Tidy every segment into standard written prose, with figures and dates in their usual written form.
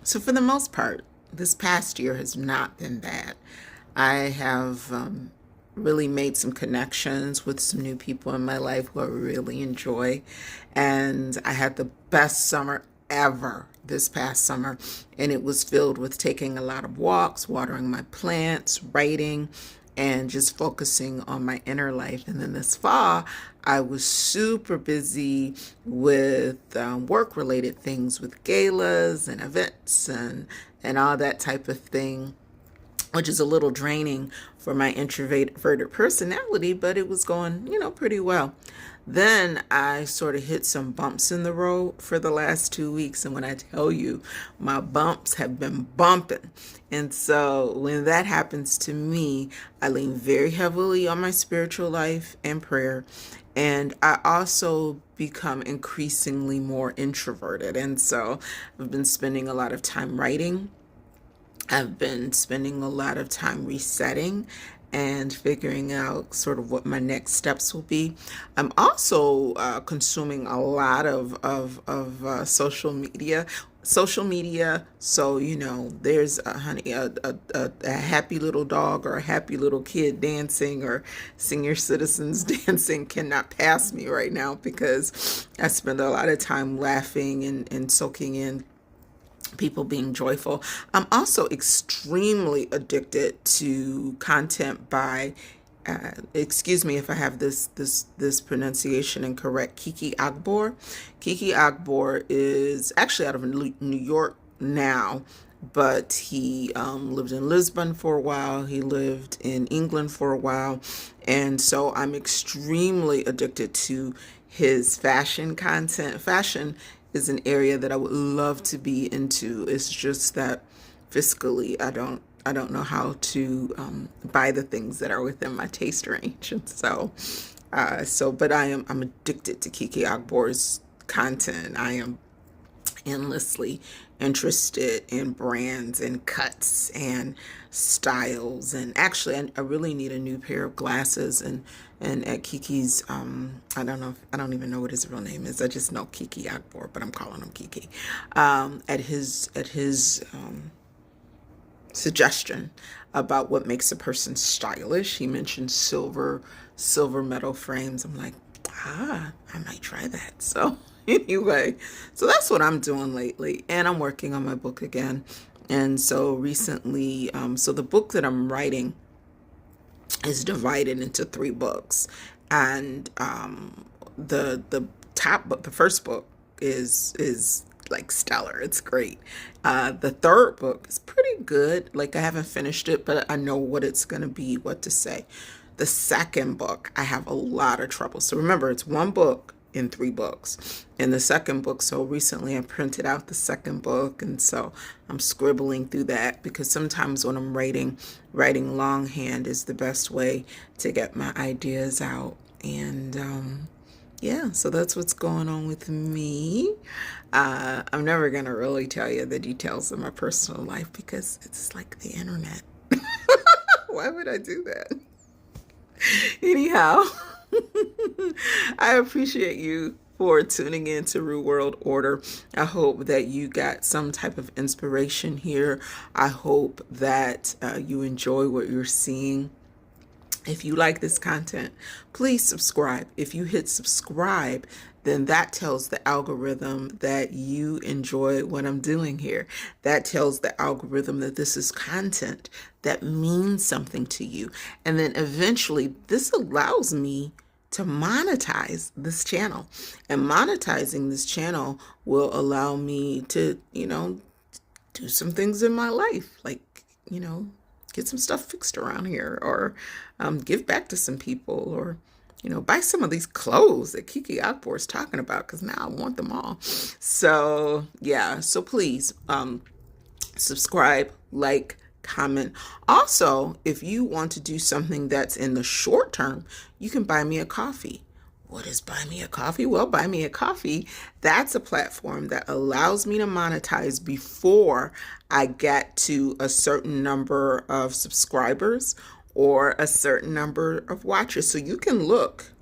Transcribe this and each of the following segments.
So for the most part, this past year has not been bad. I have really made some connections with some new people in my life who I really enjoy. And I had the best summer ever this past summer. And it was filled with taking a lot of walks, watering my plants, writing, and just focusing on my inner life. And then this fall, I was super busy with work related things, with galas and events and all that type of thing, which is a little draining for my introverted personality, but it was going, pretty well. Then I sort of hit some bumps in the road for the last 2 weeks. And when I tell you, my bumps have been bumping. And so when that happens to me, I lean very heavily on my spiritual life and prayer. And I also become increasingly more introverted. And so I've been spending a lot of time writing. I've been spending a lot of time resetting and figuring out sort of what my next steps will be. I'm also consuming a lot of social media. Social media, so there's a happy little dog or a happy little kid dancing or senior citizens dancing cannot pass me right now because I spend a lot of time laughing and soaking in people being joyful. I'm also extremely addicted to content by, excuse me if I have this pronunciation incorrect, Kiki Agbor. Kiki Agbor is actually out of New York now, but he lived in Lisbon for a while. He lived in England for a while. And so I'm extremely addicted to his fashion content. Fashion is an area that I would love to be into. It's just that fiscally, I don't know how to buy the things that are within my taste range. And but I'm addicted to Kiki Agbor's content. I am endlessly interested in brands and cuts and styles. And actually, I really need a new pair of glasses. And at Kiki's, I don't even know what his real name is. I just know Kiki Agbor, but I'm calling him Kiki. At his suggestion about what makes a person stylish, he mentioned silver metal frames. I'm like, I might try that. So anyway, so that's what I'm doing lately. And I'm working on my book again. And so recently, so the book that I'm writing is divided into 3 books. And the top book, the first book is like stellar. It's great. The third book is pretty good. Like I haven't finished it, but I know what it's going to be, what to say. The second book, I have a lot of trouble. So remember, it's one book in 3 books. In the second book, so recently I printed out the second book, and so I'm scribbling through that because sometimes when I'm writing longhand is the best way to get my ideas out. And yeah, so that's what's going on with me. I'm never going to really tell you the details of my personal life because it's like the internet. Why would I do that? Anyhow, I appreciate you for tuning in to Rue World Order. I hope that you got some type of inspiration here. I hope that you enjoy what you're seeing. If you like this content, please subscribe. If you hit subscribe, then that tells the algorithm that you enjoy what I'm doing here. That tells the algorithm that this is content that means something to you. And then eventually, this allows me to monetize this channel. And monetizing this channel will allow me to, do some things in my life, like, get some stuff fixed around here, or give back to some people, or buy some of these clothes that Kiki Akbar is talking about, because now I want them all. So yeah, so please subscribe, like, comment. Also, if you want to do something that's in the short term, you can buy me a coffee. What is Buy Me a Coffee? Well, Buy Me a Coffee, that's a platform that allows me to monetize before I get to a certain number of subscribers or a certain number of watchers. So you can look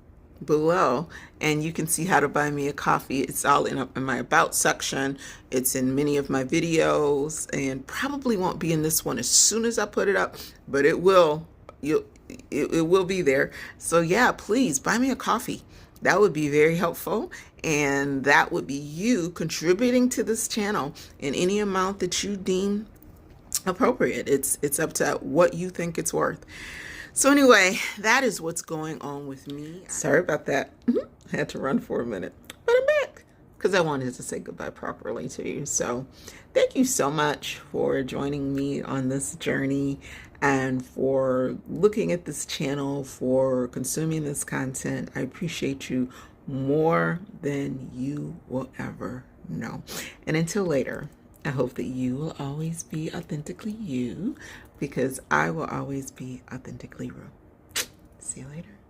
below, and you can see how to buy me a coffee. It's all in my about section. It's in many of my videos, and probably won't be in this one as soon as I put it up, but it will. It will be there. So yeah, please buy me a coffee. That would be very helpful, and that would be you contributing to this channel in any amount that you deem appropriate. It's up to what you think it's worth. So anyway, that is what's going on with me. Sorry about that. I had to run for a minute, but I'm back because I wanted to say goodbye properly to you. So thank you so much for joining me on this journey and for looking at this channel, for consuming this content. I appreciate you more than you will ever know. And until later, I hope that you will always be authentically you, because I will always be authentically real. See you later.